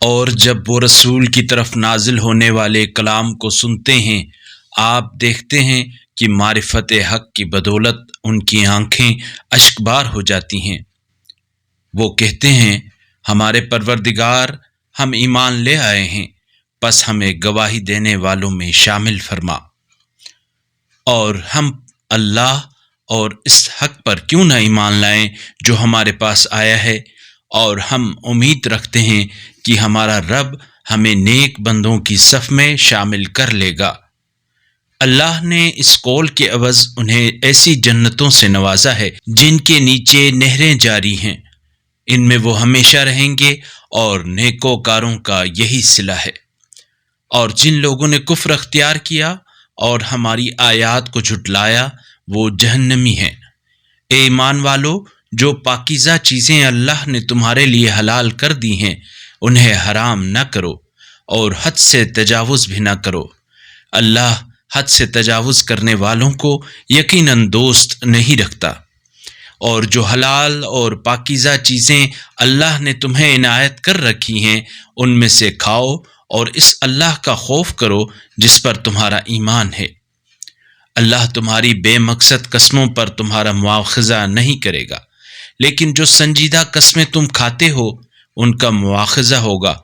اور جب وہ رسول کی طرف نازل ہونے والے کلام کو سنتے ہیں، آپ دیکھتے ہیں کہ معرفت حق کی بدولت ان کی آنکھیں اشکبار ہو جاتی ہیں۔ وہ کہتے ہیں، ہمارے پروردگار، ہم ایمان لے آئے ہیں، پس ہمیں گواہی دینے والوں میں شامل فرما، اور ہم اللہ اور اس حق پر کیوں نہ ایمان لائیں جو ہمارے پاس آیا ہے، اور ہم امید رکھتے ہیں کہ ہمارا رب ہمیں نیک بندوں کی صف میں شامل کر لے گا۔ اللہ نے اس قول کے عوض انہیں ایسی جنتوں سے نوازا ہے جن کے نیچے نہریں جاری ہیں، ان میں وہ ہمیشہ رہیں گے، اور نیکوکاروں کا یہی صلہ ہے۔ اور جن لوگوں نے کفر اختیار کیا اور ہماری آیات کو جھٹلایا، وہ جہنمی ہیں۔ اے ایمان والو، جو پاکیزہ چیزیں اللہ نے تمہارے لیے حلال کر دی ہیں، انہیں حرام نہ کرو، اور حد سے تجاوز بھی نہ کرو۔ اللہ حد سے تجاوز کرنے والوں کو یقیناً دوست نہیں رکھتا۔ اور جو حلال اور پاکیزہ چیزیں اللہ نے تمہیں عنایت کر رکھی ہیں، ان میں سے کھاؤ، اور اس اللہ کا خوف کرو جس پر تمہارا ایمان ہے۔ اللہ تمہاری بے مقصد قسموں پر تمہارا مواخذہ نہیں کرے گا، لیکن جو سنجیدہ قسمیں تم کھاتے ہو ان کا مواخذہ ہوگا۔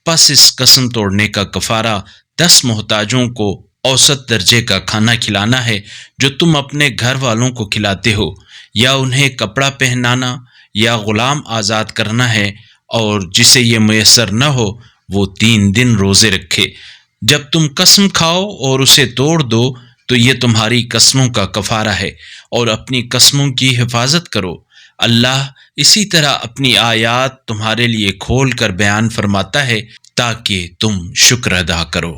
پس اس قسم توڑنے کا کفارہ 10 محتاجوں کو اوسط درجے کا کھانا کھلانا ہے جو تم اپنے گھر والوں کو کھلاتے ہو، یا انہیں کپڑا پہنانا یا غلام آزاد کرنا ہے، اور جسے یہ میسر نہ ہو وہ 3 دن روزے رکھے۔ جب تم قسم کھاؤ اور اسے توڑ دو تو یہ تمہاری قسموں کا کفارہ ہے، اور اپنی قسموں کی حفاظت کرو۔ اللہ اسی طرح اپنی آیات تمہارے لیے کھول کر بیان فرماتا ہے تاکہ تم شکر ادا کرو۔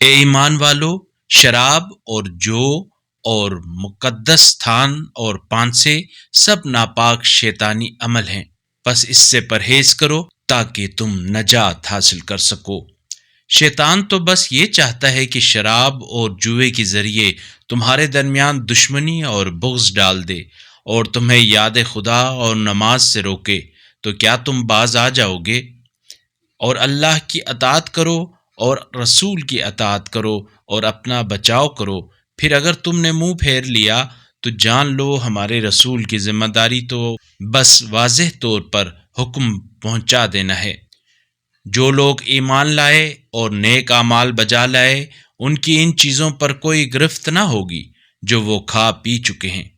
اے ایمان والو، شراب اور جو اور مقدس تھان اور پانسے سب ناپاک شیطانی عمل ہیں، پس اس سے پرہیز کرو تاکہ تم نجات حاصل کر سکو۔ شیطان تو بس یہ چاہتا ہے کہ شراب اور جوئے کے ذریعے تمہارے درمیان دشمنی اور بغض ڈال دے، اور تمہیں یاد خدا اور نماز سے روکے، تو کیا تم باز آ جاؤ گے؟ اور اللہ کی اطاعت کرو اور رسول کی اطاعت کرو اور اپنا بچاؤ کرو۔ پھر اگر تم نے منہ پھیر لیا تو جان لو ہمارے رسول کی ذمہ داری تو بس واضح طور پر حکم پہنچا دینا ہے۔ جو لوگ ایمان لائے اور نیک اعمال بجا لائے، ان کی ان چیزوں پر کوئی گرفت نہ ہوگی جو وہ کھا پی چکے ہیں،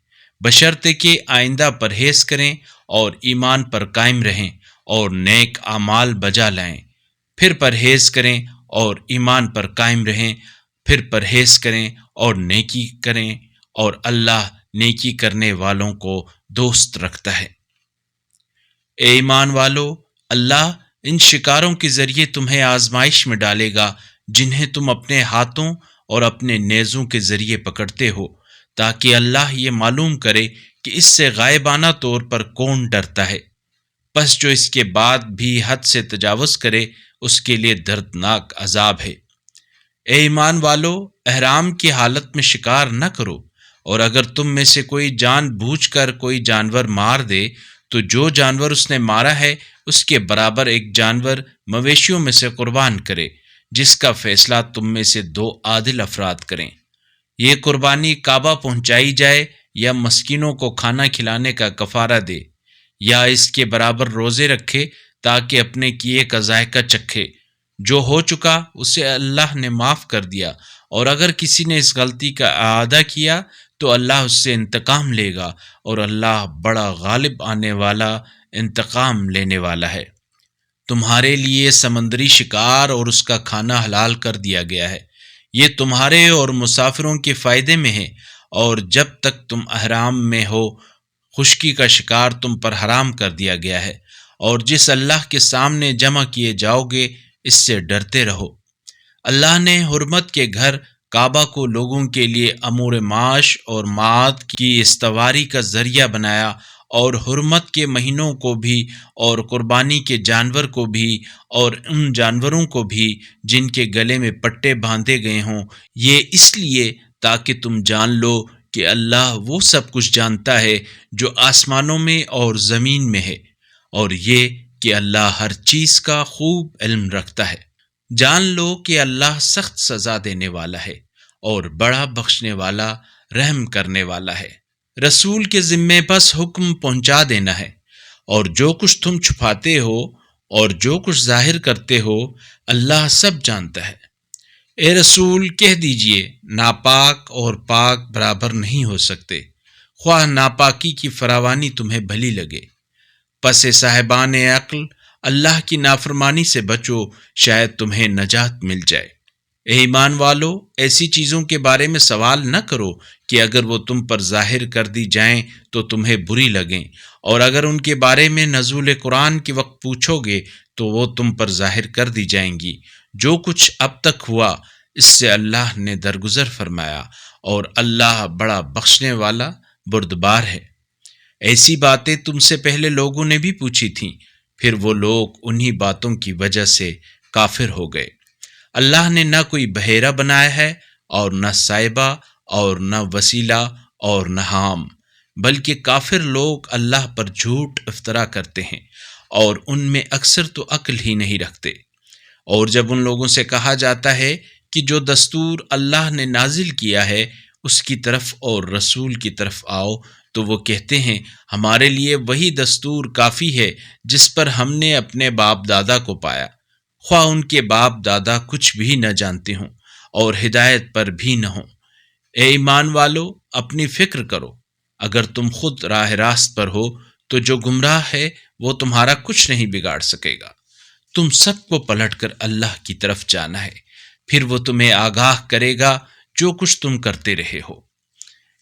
بشرطے کہ آئندہ پرہیز کریں اور ایمان پر قائم رہیں اور نیک اعمال بجا لائیں، پھر پرہیز کریں اور ایمان پر قائم رہیں، پھر پرہیز کریں اور نیکی کریں، اور اللہ نیکی کرنے والوں کو دوست رکھتا ہے۔ اے ایمان والو، اللہ ان شکاروں کے ذریعے تمہیں آزمائش میں ڈالے گا جنہیں تم اپنے ہاتھوں اور اپنے نیزوں کے ذریعے پکڑتے ہو، تاکہ اللہ یہ معلوم کرے کہ اس سے غائبانہ طور پر کون ڈرتا ہے۔ پس جو اس کے بعد بھی حد سے تجاوز کرے اس کے لیے دردناک عذاب ہے۔ اے ایمان والو، احرام کی حالت میں شکار نہ کرو، اور اگر تم میں سے کوئی جان بوجھ کر کوئی جانور مار دے تو جو جانور اس نے مارا ہے اس کے برابر ایک جانور مویشیوں میں سے قربان کرے، جس کا فیصلہ تم میں سے 2 عادل افراد کریں۔ یہ قربانی کعبہ پہنچائی جائے یا مسکینوں کو کھانا کھلانے کا کفارہ دے، یا اس کے برابر روزے رکھے تاکہ اپنے کیے کا ذائقہ چکھے۔ جو ہو چکا اسے اللہ نے معاف کر دیا، اور اگر کسی نے اس غلطی کا اعادہ کیا تو اللہ اس سے انتقام لے گا، اور اللہ بڑا غالب آنے والا انتقام لینے والا ہے۔ تمہارے لیے سمندری شکار اور اس کا کھانا حلال کر دیا گیا ہے، یہ تمہارے اور مسافروں کے فائدے میں ہے، اور جب تک تم احرام میں ہو خشکی کا شکار تم پر حرام کر دیا گیا ہے، اور جس اللہ کے سامنے جمع کیے جاؤ گے اس سے ڈرتے رہو۔ اللہ نے حرمت کے گھر کعبہ کو لوگوں کے لیے امور معاش اور معاد کی استواری کا ذریعہ بنایا، اور حرمت کے مہینوں کو بھی اور قربانی کے جانور کو بھی اور ان جانوروں کو بھی جن کے گلے میں پٹے باندھے گئے ہوں، یہ اس لیے تاکہ تم جان لو کہ اللہ وہ سب کچھ جانتا ہے جو آسمانوں میں اور زمین میں ہے، اور یہ کہ اللہ ہر چیز کا خوب علم رکھتا ہے۔ جان لو کہ اللہ سخت سزا دینے والا ہے اور بڑا بخشنے والا، رحم کرنے والا ہے۔ رسول کے ذمے بس حکم پہنچا دینا ہے، اور جو کچھ تم چھپاتے ہو اور جو کچھ ظاہر کرتے ہو اللہ سب جانتا ہے۔ اے رسول کہہ دیجئے، ناپاک اور پاک برابر نہیں ہو سکتے، خواہ ناپاکی کی فراوانی تمہیں بھلی لگے۔ پس صاحبان عقل، اللہ کی نافرمانی سے بچو، شاید تمہیں نجات مل جائے۔ اے ایمان والو، ایسی چیزوں کے بارے میں سوال نہ کرو کہ اگر وہ تم پر ظاہر کر دی جائیں تو تمہیں بری لگیں، اور اگر ان کے بارے میں نزول قرآن کے وقت پوچھو گے تو وہ تم پر ظاہر کر دی جائیں گی۔ جو کچھ اب تک ہوا اس سے اللہ نے درگزر فرمایا، اور اللہ بڑا بخشنے والا بردبار ہے۔ ایسی باتیں تم سے پہلے لوگوں نے بھی پوچھی تھیں، پھر وہ لوگ انہی باتوں کی وجہ سے کافر ہو گئے۔ اللہ نے نہ کوئی بحیرہ بنایا ہے، اور نہ صاحبہ، اور نہ وسیلہ، اور نہ حام، بلکہ کافر لوگ اللہ پر جھوٹ افطرا کرتے ہیں، اور ان میں اکثر تو عقل ہی نہیں رکھتے۔ اور جب ان لوگوں سے کہا جاتا ہے کہ جو دستور اللہ نے نازل کیا ہے اس کی طرف اور رسول کی طرف آؤ، تو وہ کہتے ہیں ہمارے لیے وہی دستور کافی ہے جس پر ہم نے اپنے باپ دادا کو پایا، خواہ ان کے باپ دادا کچھ بھی نہ جانتے ہوں اور ہدایت پر بھی نہ ہوں۔ اے ایمان والو، اپنی فکر کرو، اگر تم خود راہ راست پر ہو تو جو گمراہ ہے وہ تمہارا کچھ نہیں بگاڑ سکے گا۔ تم سب کو پلٹ کر اللہ کی طرف جانا ہے، پھر وہ تمہیں آگاہ کرے گا جو کچھ تم کرتے رہے ہو۔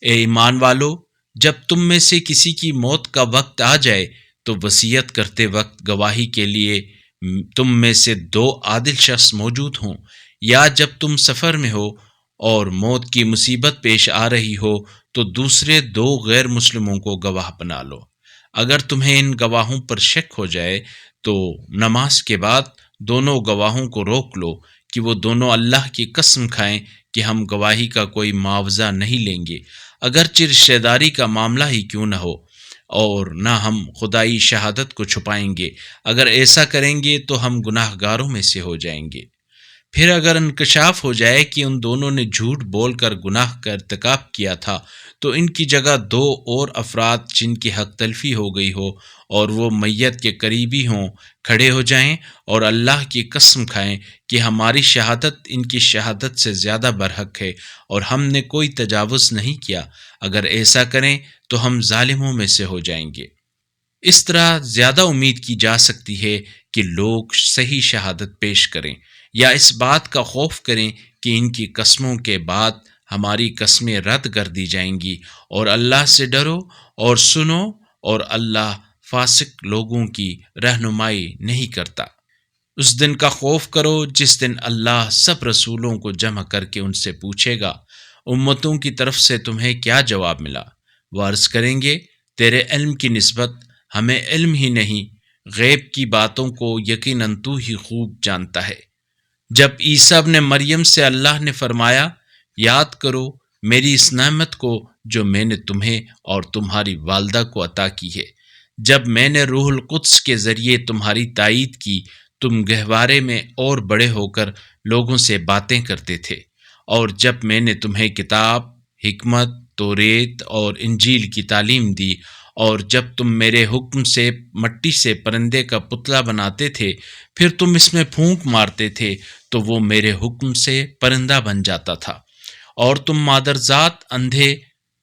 اے ایمان والو، جب تم میں سے کسی کی موت کا وقت آ جائے تو وصیت کرتے وقت گواہی کے لیے تم میں سے 2 عادل شخص موجود ہوں، یا جب تم سفر میں ہو اور موت کی مصیبت پیش آ رہی ہو تو دوسرے 2 غیر مسلموں کو گواہ بنا لو۔ اگر تمہیں ان گواہوں پر شک ہو جائے تو نماز کے بعد دونوں گواہوں کو روک لو کہ وہ دونوں اللہ کی قسم کھائیں کہ ہم گواہی کا کوئی معاوضہ نہیں لیں گے، اگرچہ رشتہ داری کا معاملہ ہی کیوں نہ ہو، اور نہ ہم خدائی شہادت کو چھپائیں گے، اگر ایسا کریں گے تو ہم گناہ گاروں میں سے ہو جائیں گے۔ پھر اگر انکشاف ہو جائے کہ ان دونوں نے جھوٹ بول کر گناہ کا ارتکاب کیا تھا تو ان کی جگہ 2 اور افراد جن کی حق تلفی ہو گئی ہو اور وہ میت کے قریبی ہوں کھڑے ہو جائیں اور اللہ کی قسم کھائیں کہ ہماری شہادت ان کی شہادت سے زیادہ برحق ہے اور ہم نے کوئی تجاوز نہیں کیا، اگر ایسا کریں تو ہم ظالموں میں سے ہو جائیں گے۔ اس طرح زیادہ امید کی جا سکتی ہے کہ لوگ صحیح شہادت پیش کریں، یا اس بات کا خوف کریں کہ ان کی قسموں کے بعد ہماری قسمیں رد کر دی جائیں گی، اور اللہ سے ڈرو اور سنو، اور اللہ فاسق لوگوں کی رہنمائی نہیں کرتا۔ اس دن کا خوف کرو جس دن اللہ سب رسولوں کو جمع کر کے ان سے پوچھے گا امتوں کی طرف سے تمہیں کیا جواب ملا؟ وہ عرض کریں گے تیرے علم کی نسبت ہمیں علم ہی نہیں، غیب کی باتوں کو یقیناً تو ہی خوب جانتا ہے۔ جب عیسیٰ ابن مریم سے اللہ نے فرمایا یاد کرو میری اس نعمت کو جو میں نے تمہیں اور تمہاری والدہ کو عطا کی ہے، جب میں نے روح القدس کے ذریعے تمہاری تائید کی، تم گہوارے میں اور بڑے ہو کر لوگوں سے باتیں کرتے تھے، اور جب میں نے تمہیں کتاب، حکمت، توریت اور انجیل کی تعلیم دی، اور جب تم میرے حکم سے مٹی سے پرندے کا پتلا بناتے تھے، پھر تم اس میں پھونک مارتے تھے تو وہ میرے حکم سے پرندہ بن جاتا تھا، اور تم مادرزاد اندھے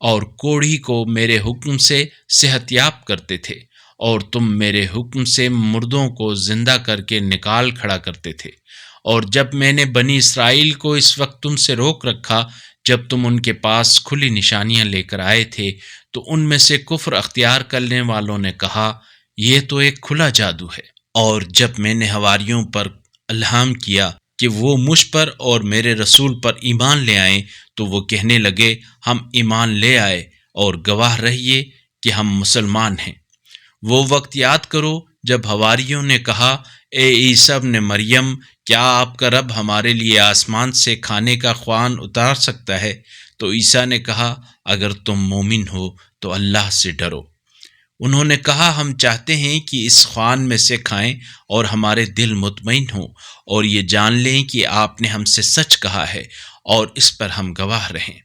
اور کوڑھی کو میرے حکم سے صحت یاب کرتے تھے، اور تم میرے حکم سے مردوں کو زندہ کر کے نکال کھڑا کرتے تھے۔ اور جب میں نے بنی اسرائیل کو اس وقت تم سے روک رکھا جب تم ان کے پاس کھلی نشانیاں لے کر آئے تھے، تو ان میں سے کفر اختیار کرنے والوں نے کہا یہ تو ایک کھلا جادو ہے۔ اور جب میں نے حواریوں پر الہام کیا کہ وہ مجھ پر اور میرے رسول پر ایمان لے آئیں، تو وہ کہنے لگے ہم ایمان لے آئے اور گواہ رہیے کہ ہم مسلمان ہیں۔ وہ وقت یاد کرو جب حواریوں نے کہا اے عیسیٰ ابن مریم، کیا آپ کا رب ہمارے لیے آسمان سے کھانے کا خوان اتار سکتا ہے؟ تو عیسیٰ نے کہا اگر تم مومن ہو تو اللہ سے ڈرو۔ انہوں نے کہا ہم چاہتے ہیں کہ اس خوان میں سے کھائیں اور ہمارے دل مطمئن ہوں اور یہ جان لیں کہ آپ نے ہم سے سچ کہا ہے اور اس پر ہم گواہ رہیں۔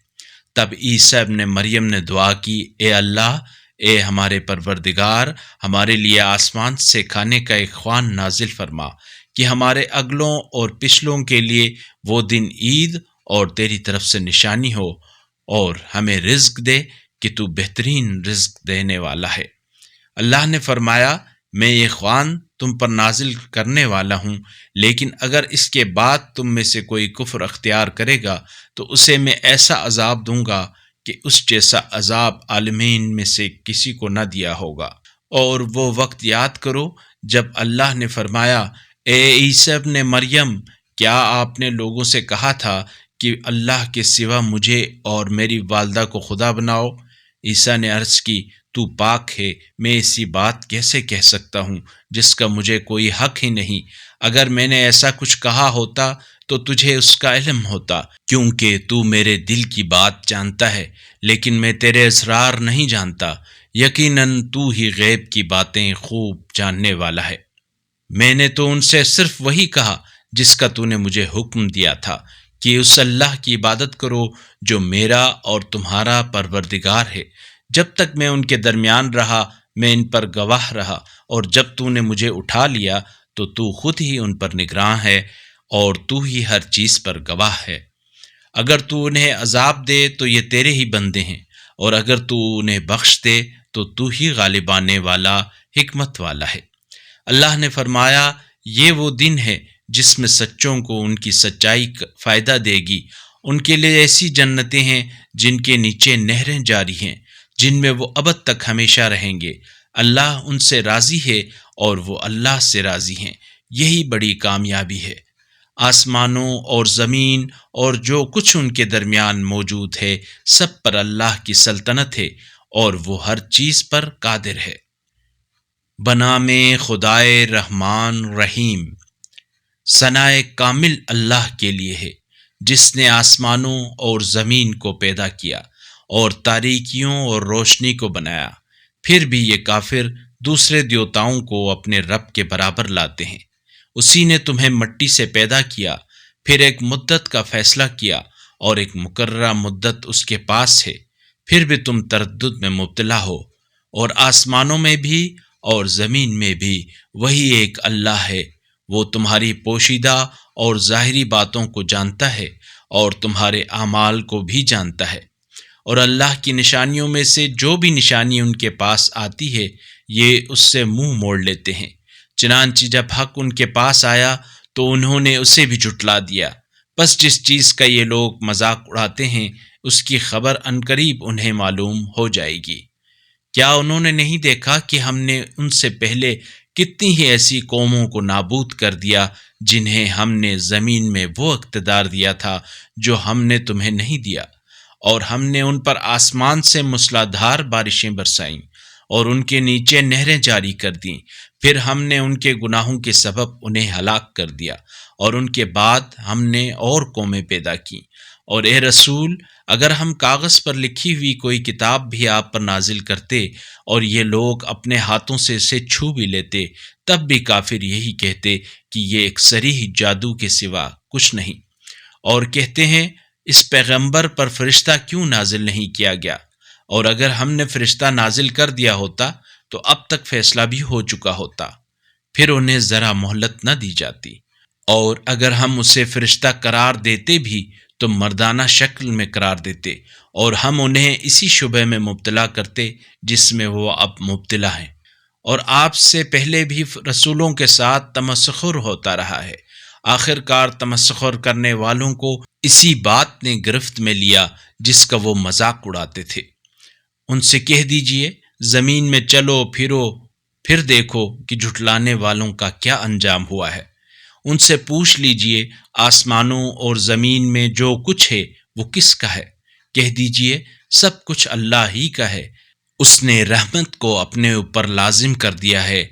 تب عیسیٰ ابن مریم نے دعا کی، اے اللہ، اے ہمارے پروردگار، ہمارے لیے آسمان سے کھانے کا ایک خوان نازل فرما کہ ہمارے اگلوں اور پچھلوں کے لیے وہ دن عید اور تیری طرف سے نشانی ہو، اور ہمیں رزق دے کہ تو بہترین رزق دینے والا ہے۔ اللہ نے فرمایا، میں یہ خوان تم پر نازل کرنے والا ہوں، لیکن اگر اس کے بعد تم میں سے کوئی کفر اختیار کرے گا تو اسے میں ایسا عذاب دوں گا کہ اس جیسا عذاب عالمین میں سے کسی کو نہ دیا ہوگا۔ اور وہ وقت یاد کرو جب اللہ نے فرمایا، اے عیسیٰ ابن مریم، کیا آپ نے لوگوں سے کہا تھا کہ اللہ کے سوا مجھے اور میری والدہ کو خدا بناؤ؟ عیسیٰ نے عرض کی، تو پاک ہے، میں ایسی بات کیسے کہہ سکتا ہوں جس کا مجھے کوئی حق ہی نہیں؟ اگر میں نے ایسا کچھ کہا ہوتا تو تجھے اس کا علم ہوتا، کیونکہ تو میرے دل کی بات جانتا ہے، لیکن میں تیرے اسرار نہیں جانتا۔ یقیناً تو ہی غیب کی باتیں خوب جاننے والا ہے۔ میں نے تو ان سے صرف وہی کہا جس کا تو نے مجھے حکم دیا تھا کہ اس اللہ کی عبادت کرو جو میرا اور تمہارا پروردگار ہے۔ جب تک میں ان کے درمیان رہا میں ان پر گواہ رہا، اور جب تو نے مجھے اٹھا لیا تو خود ہی ان پر نگراں ہے اور تو ہی ہر چیز پر گواہ ہے۔ اگر تو انہیں عذاب دے تو یہ تیرے ہی بندے ہیں، اور اگر تو انہیں بخش دے تو ہی غالب آنے والا، حکمت والا ہے۔ اللہ نے فرمایا، یہ وہ دن ہے جس میں سچوں کو ان کی سچائی فائدہ دے گی۔ ان کے لیے ایسی جنتیں ہیں جن کے نیچے نہریں جاری ہیں، جن میں وہ ابد تک ہمیشہ رہیں گے۔ اللہ ان سے راضی ہے اور وہ اللہ سے راضی ہیں، یہی بڑی کامیابی ہے۔ آسمانوں اور زمین اور جو کچھ ان کے درمیان موجود ہے، سب پر اللہ کی سلطنت ہے اور وہ ہر چیز پر قادر ہے۔ بنام خدائے رحمان رحیم۔ ثنائے کامل اللہ کے لیے ہے جس نے آسمانوں اور زمین کو پیدا کیا اور تاریکیوں اور روشنی کو بنایا۔ پھر بھی یہ کافر دوسرے دیوتاؤں کو اپنے رب کے برابر لاتے ہیں۔ اسی نے تمہیں مٹی سے پیدا کیا، پھر ایک مدت کا فیصلہ کیا اور ایک مقررہ مدت اس کے پاس ہے، پھر بھی تم تردد میں مبتلا ہو۔ اور آسمانوں میں بھی اور زمین میں بھی وہی ایک اللہ ہے، وہ تمہاری پوشیدہ اور ظاہری باتوں کو جانتا ہے اور تمہارے اعمال کو بھی جانتا ہے۔ اور اللہ کی نشانیوں میں سے جو بھی نشانی ان کے پاس آتی ہے، یہ اس سے منہ موڑ لیتے ہیں۔ چنانچہ جب حق ان کے پاس آیا تو انہوں نے اسے بھی جھٹلا دیا۔ بس جس چیز کا یہ لوگ مذاق اڑاتے ہیں اس کی خبر عنقریب انہیں معلوم ہو جائے گی۔ کیا انہوں نے نہیں دیکھا کہ ہم نے ان سے پہلے کتنی ہی ایسی قوموں کو نابود کر دیا جنہیں ہم نے زمین میں وہ اقتدار دیا تھا جو ہم نے تمہیں نہیں دیا، اور ہم نے ان پر آسمان سے موسلادھار بارشیں برسائیں اور ان کے نیچے نہریں جاری کر دیں۔ پھر ہم نے ان کے گناہوں کے سبب انہیں ہلاک کر دیا، اور ان کے بعد ہم نے اور قومیں پیدا کیں۔ اور اے رسول، اگر ہم کاغذ پر لکھی ہوئی کوئی کتاب بھی آپ پر نازل کرتے اور یہ لوگ اپنے ہاتھوں سے اسے چھو بھی لیتے، تب بھی کافر یہی کہتے کہ یہ ایک صریح جادو کے سوا کچھ نہیں، اور کہتے ہیں اس پیغمبر پر فرشتہ کیوں نازل نہیں کیا گیا؟ اور اگر ہم نے فرشتہ نازل کر دیا ہوتا تو اب تک فیصلہ بھی ہو چکا ہوتا، پھر انہیں ذرا مہلت نہ دی جاتی۔ اور اگر ہم اسے فرشتہ قرار دیتے بھی تو مردانہ شکل میں قرار دیتے، اور ہم انہیں اسی شبہ میں مبتلا کرتے جس میں وہ اب مبتلا ہیں۔ اور آپ سے پہلے بھی رسولوں کے ساتھ تمسخر ہوتا رہا ہے۔ آخر کار تمسخر کرنے والوں کو اسی بات نے گرفت میں لیا جس کا وہ مذاق اڑاتے تھے۔ ان سے کہہ دیجئے، زمین میں چلو پھرو، پھر دیکھو کہ جھٹلانے والوں کا کیا انجام ہوا ہے۔ ان سے پوچھ لیجئے، آسمانوں اور زمین میں جو کچھ ہے وہ کس کا ہے؟ کہہ دیجئے، سب کچھ اللہ ہی کا ہے۔ اس نے رحمت کو اپنے اوپر لازم کر دیا ہے۔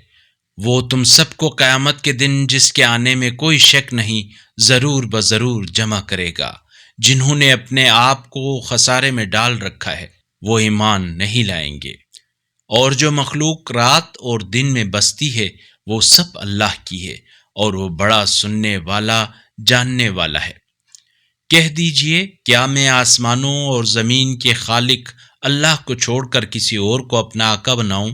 وہ تم سب کو قیامت کے دن جس کے آنے میں کوئی شک نہیں، ضرور بضرور جمع کرے گا۔ جنہوں نے اپنے آپ کو خسارے میں ڈال رکھا ہے وہ ایمان نہیں لائیں گے۔ اور جو مخلوق رات اور دن میں بستی ہے وہ سب اللہ کی ہے، اور وہ بڑا سننے والا، جاننے والا ہے۔ کہہ دیجئے، کیا میں آسمانوں اور زمین کے خالق اللہ کو چھوڑ کر کسی اور کو اپنا آقا بناؤں،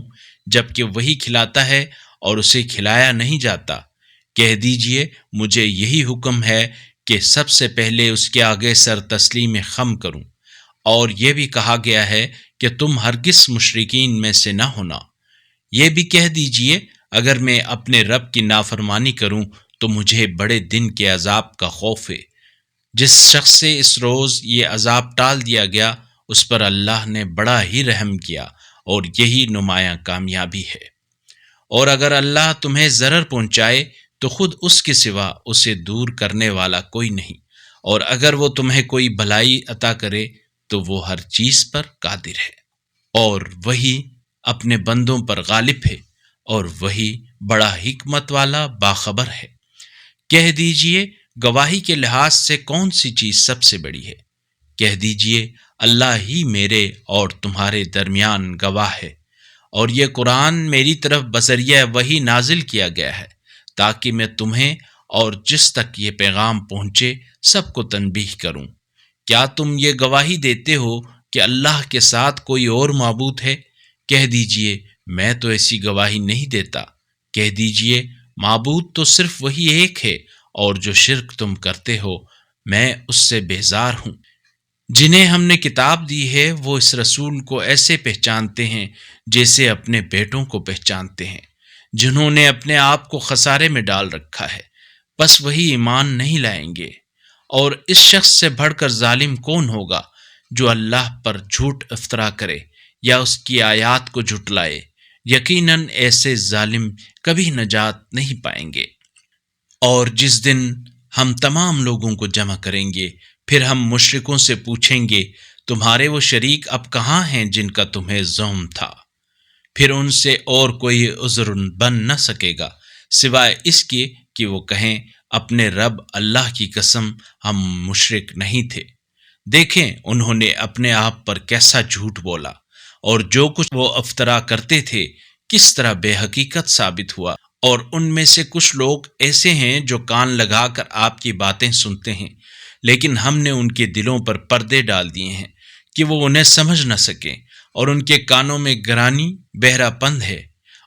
جبکہ وہی کھلاتا ہے اور اسے کھلایا نہیں جاتا؟ کہہ دیجئے، مجھے یہی حکم ہے کہ سب سے پہلے اس کے آگے سر تسلیم خم کروں، اور یہ بھی کہا گیا ہے کہ تم ہرگز مشرکین میں سے نہ ہونا۔ یہ بھی کہہ دیجئے، اگر میں اپنے رب کی نافرمانی کروں تو مجھے بڑے دن کے عذاب کا خوف ہے۔ جس شخص سے اس روز یہ عذاب ٹال دیا گیا، اس پر اللہ نے بڑا ہی رحم کیا، اور یہی نمایاں کامیابی ہے۔ اور اگر اللہ تمہیں ضرر پہنچائے تو خود اس کے سوا اسے دور کرنے والا کوئی نہیں، اور اگر وہ تمہیں کوئی بھلائی عطا کرے تو وہ ہر چیز پر قادر ہے، اور وہی اپنے بندوں پر غالب ہے، اور وہی بڑا حکمت والا باخبر ہے۔ کہہ دیجئے، گواہی کے لحاظ سے کون سی چیز سب سے بڑی ہے؟ کہہ دیجئے، اللہ ہی میرے اور تمہارے درمیان گواہ ہے، اور یہ قرآن میری طرف بذریعہ وحی نازل کیا گیا ہے، تاکہ میں تمہیں اور جس تک یہ پیغام پہنچے سب کو تنبیہ کروں۔ کیا تم یہ گواہی دیتے ہو کہ اللہ کے ساتھ کوئی اور معبود ہے؟ کہہ دیجئے، میں تو ایسی گواہی نہیں دیتا۔ کہہ دیجئے، معبود تو صرف وہی ایک ہے، اور جو شرک تم کرتے ہو میں اس سے بیزار ہوں۔ جنہیں ہم نے کتاب دی ہے وہ اس رسول کو ایسے پہچانتے ہیں جیسے اپنے بیٹوں کو پہچانتے ہیں۔ جنہوں نے اپنے آپ کو خسارے میں ڈال رکھا ہے، بس وہی ایمان نہیں لائیں گے۔ اور اس شخص سے بڑھ کر ظالم کون ہوگا جو اللہ پر جھوٹ افطرا کرے یا اس کی آیات کو جھٹلائے؟ یقیناً ایسے ظالم کبھی نجات نہیں پائیں گے۔ اور جس دن ہم تمام لوگوں کو جمع کریں گے، پھر ہم مشرکوں سے پوچھیں گے، تمہارے وہ شریک اب کہاں ہیں جن کا تمہیں زعم تھا؟ پھر ان سے اور کوئی عذر بن نہ سکے گا سوائے اس کے کہ وہ کہیں، اپنے رب اللہ کی قسم ہم مشرک نہیں تھے۔ دیکھیں انہوں نے اپنے آپ پر کیسا جھوٹ بولا، اور جو کچھ وہ افطرا کرتے تھے کس طرح بے حقیقت ثابت ہوا۔ اور ان میں سے کچھ لوگ ایسے ہیں جو کان لگا کر آپ کی باتیں سنتے ہیں، لیکن ہم نے ان کے دلوں پر پردے ڈال دیے ہیں کہ وہ انہیں سمجھ نہ سکیں، اور ان کے کانوں میں گرانی، بہرا پند ہے،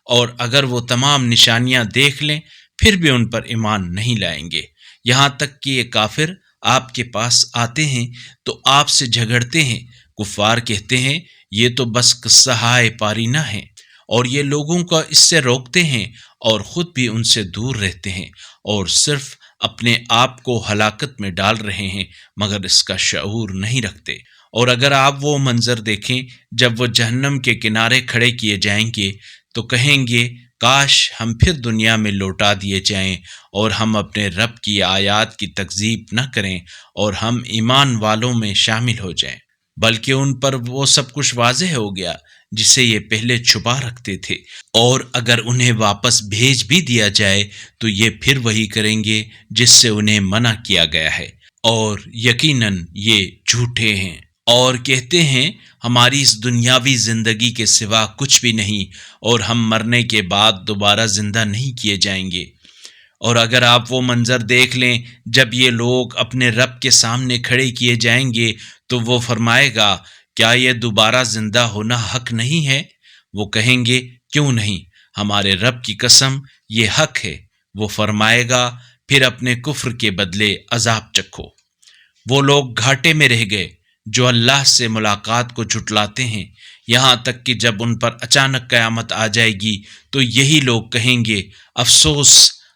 اور اگر وہ تمام نشانیاں دیکھ لیں پھر بھی ان پر ایمان نہیں لائیں گے۔ یہاں تک کہ یہ کافر آپ کے پاس آتے ہیں تو آپ سے جھگڑتے ہیں۔ کفار کہتے ہیں، یہ تو بس قصہ ہائے پارینہ ہیں، اور یہ لوگوں کو اس سے روکتے ہیں اور خود بھی ان سے دور رہتے ہیں، اور صرف اپنے آپ کو ہلاکت میں ڈال رہے ہیں مگر اس کا شعور نہیں رکھتے۔ اور اگر آپ وہ منظر دیکھیں جب وہ جہنم کے کنارے کھڑے کیے جائیں گے تو کہیں گے، کاش ہم پھر دنیا میں لوٹا دیے جائیں اور ہم اپنے رب کی آیات کی تکذیب نہ کریں اور ہم ایمان والوں میں شامل ہو جائیں۔ بلکہ ان پر وہ سب کچھ واضح ہو گیا جسے یہ پہلے چھپا رکھتے تھے، اور اگر انہیں واپس بھیج بھی دیا جائے تو یہ پھر وہی کریں گے جس سے انہیں منع کیا گیا ہے، اور یقیناً یہ جھوٹے ہیں۔ اور کہتے ہیں، ہماری اس دنیاوی زندگی کے سوا کچھ بھی نہیں، اور ہم مرنے کے بعد دوبارہ زندہ نہیں کیے جائیں گے۔ اور اگر آپ وہ منظر دیکھ لیں جب یہ لوگ اپنے رب کے سامنے کھڑے کیے جائیں گے تو وہ فرمائے گا، کیا یہ دوبارہ زندہ ہونا حق نہیں ہے؟ وہ کہیں گے، کیوں نہیں؟ ہمارے رب کی قسم یہ حق ہے۔ وہ فرمائے گا، پھر اپنے کفر کے بدلے عذاب چکھو۔ وہ لوگ گھاٹے میں رہ گئے جو اللہ سے ملاقات کو جھٹلاتے ہیں، یہاں تک کہ جب ان پر اچانک قیامت آ جائے گی تو یہی لوگ کہیں گے، افسوس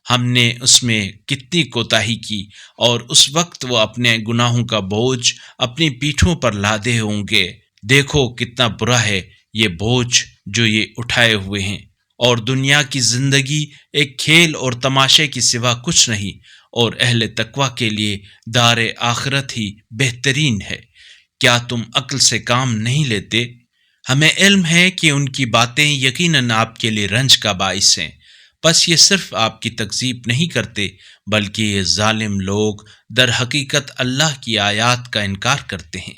ہم نے اس میں کتنی کوتاہی کی، اور اس وقت وہ اپنے گناہوں کا بوجھ اپنی پیٹھوں پر لادے ہوں گے۔ دیکھو کتنا برا ہے یہ بوجھ جو یہ اٹھائے ہوئے ہیں، اور دنیا کی زندگی ایک کھیل اور تماشے کی سوا کچھ نہیں، اور اہل تقوی کے لیے دار آخرت ہی بہترین ہے۔ کیا تم عقل سے کام نہیں لیتے؟ ہمیں علم ہے کہ ان کی باتیں یقیناً آپ کے لیے رنج کا باعث ہیں، بس یہ صرف آپ کی تکذیب نہیں کرتے بلکہ یہ ظالم لوگ در حقیقت اللہ کی آیات کا انکار کرتے ہیں،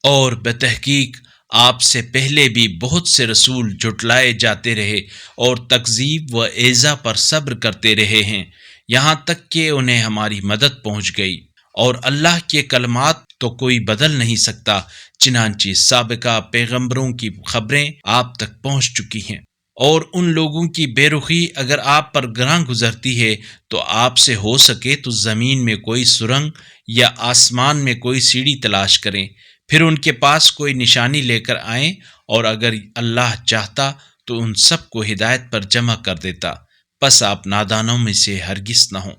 اور بتحقیق آپ سے پہلے بھی بہت سے رسول جھٹلائے جاتے رہے اور تکذیب و ایذا پر صبر کرتے رہے ہیں، یہاں تک کہ انہیں ہماری مدد پہنچ گئی، اور اللہ کے کلمات تو کوئی بدل نہیں سکتا، چنانچہ سابقہ پیغمبروں کی خبریں آپ تک پہنچ چکی ہیں، اور ان لوگوں کی بے رخی اگر آپ پر گراں گزرتی ہے تو آپ سے ہو سکے تو زمین میں کوئی سرنگ یا آسمان میں کوئی سیڑھی تلاش کریں، پھر ان کے پاس کوئی نشانی لے کر آئیں، اور اگر اللہ چاہتا تو ان سب کو ہدایت پر جمع کر دیتا، پس آپ نادانوں میں سے ہرگز نہ ہوں۔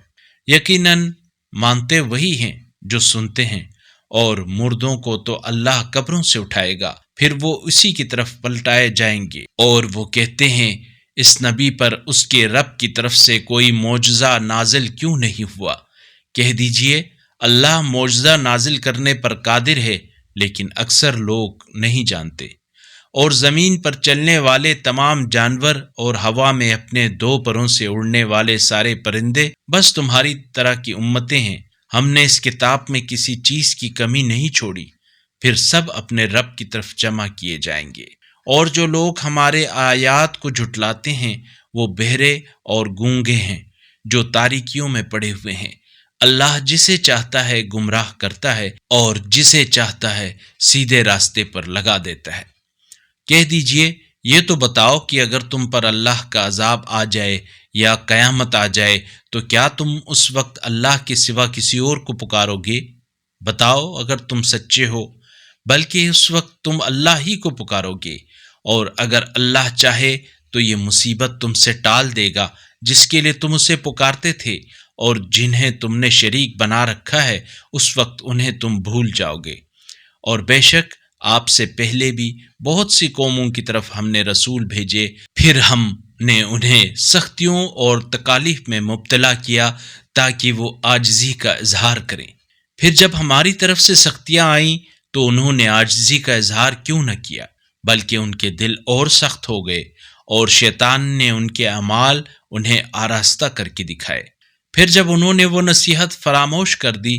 یقیناً مانتے وہی ہیں جو سنتے ہیں، اور مردوں کو تو اللہ قبروں سے اٹھائے گا، پھر وہ اسی کی طرف پلٹائے جائیں گے، اور وہ کہتے ہیں اس نبی پر اس کے رب کی طرف سے کوئی معجزہ نازل کیوں نہیں ہوا؟ کہہ دیجئے اللہ معجزہ نازل کرنے پر قادر ہے، لیکن اکثر لوگ نہیں جانتے۔ اور زمین پر چلنے والے تمام جانور اور ہوا میں اپنے دو پروں سے اڑنے والے سارے پرندے بس تمہاری طرح کی امتیں ہیں، ہم نے اس کتاب میں کسی چیز کی کمی نہیں چھوڑی، پھر سب اپنے رب کی طرف جمع کیے جائیں گے۔ اور جو لوگ ہمارے آیات کو جھٹلاتے ہیں وہ بہرے اور گونگے ہیں، جو تاریکیوں میں پڑے ہوئے ہیں۔ اللہ جسے چاہتا ہے گمراہ کرتا ہے، اور جسے چاہتا ہے سیدھے راستے پر لگا دیتا ہے۔ کہہ دیجئے یہ تو بتاؤ کہ اگر تم پر اللہ کا عذاب آ جائے یا قیامت آ جائے تو کیا تم اس وقت اللہ کے سوا کسی اور کو پکارو گے؟ بتاؤ اگر تم سچے ہو، بلکہ اس وقت تم اللہ ہی کو پکارو گے، اور اگر اللہ چاہے تو یہ مصیبت تم سے ٹال دے گا جس کے لیے تم اسے پکارتے تھے، اور جنہیں تم نے شریک بنا رکھا ہے اس وقت انہیں تم بھول جاؤ گے۔ اور بے شک آپ سے پہلے بھی بہت سی قوموں کی طرف ہم نے رسول بھیجے، پھر ہم نے انہیں سختیوں اور تکالیف میں مبتلا کیا تاکہ وہ عاجزی کا اظہار کریں۔ پھر جب ہماری طرف سے سختیاں آئیں تو انہوں نے عاجزی کا اظہار کیوں نہ کیا، بلکہ ان کے دل اور سخت ہو گئے، اور شیطان نے ان کے اعمال انہیں آراستہ کر کے دکھائے۔ پھر جب انہوں نے وہ نصیحت فراموش کر دی